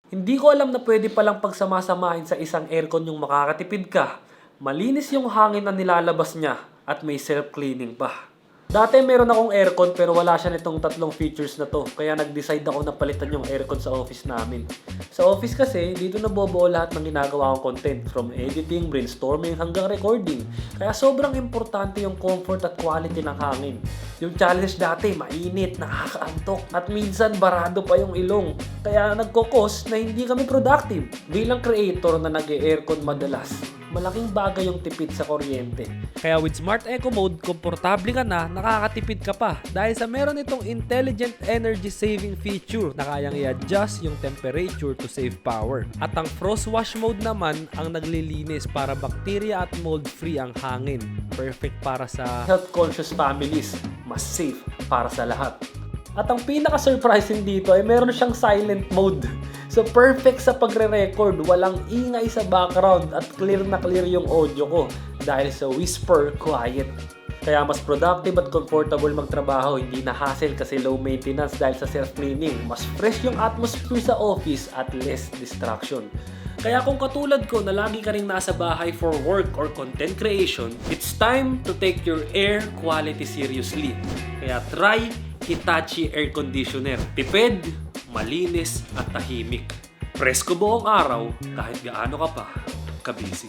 Hindi ko alam na pwede palang pagsamasamahin sa isang aircon yung makakatipid ka. Malinis yung hangin na nilalabas niya at may self-cleaning pa. Dati meron akong aircon pero wala siya nitong tatlong features na to. Kaya nag-decide ako na palitan yung aircon sa office namin. Sa office kasi, dito nabubuo lahat ng ginagawa kong content. From editing, brainstorming, hanggang recording. Kaya sobrang importante yung comfort at quality ng hangin. Yung challenge dati, mainit, nakakaantok, at minsan barado pa yung ilong. Kaya nagkokos na hindi kami productive. Bilang creator na nag-aircon madalas, malaking bagay yung tipid sa kuryente. Kaya with Smart Eco Mode, komportable ka na, nakakatipid ka pa dahil sa meron itong intelligent energy saving feature na kayang i-adjust yung temperature to save power. At ang Frost Wash Mode naman ang naglilinis para bacteria at mold-free ang hangin. Perfect para sa health-conscious families, mas safe para sa lahat. At ang pinaka-surprising dito ay meron siyang silent mode. So perfect sa pagre-record, walang ingay sa background at clear na clear yung audio ko dahil sa whisper quiet. Kaya mas productive at comfortable magtrabaho, hindi na hassle kasi low maintenance dahil sa self-cleaning. Mas fresh yung atmosphere sa office at less distraction. Kaya kung katulad ko na lagi ka rin nasa bahay for work or content creation, it's time to take your air quality seriously. Kaya try Hitachi Air Conditioner. Tipid, malinis at tahimik. Presko buong araw kahit gaano ka pa kabisi.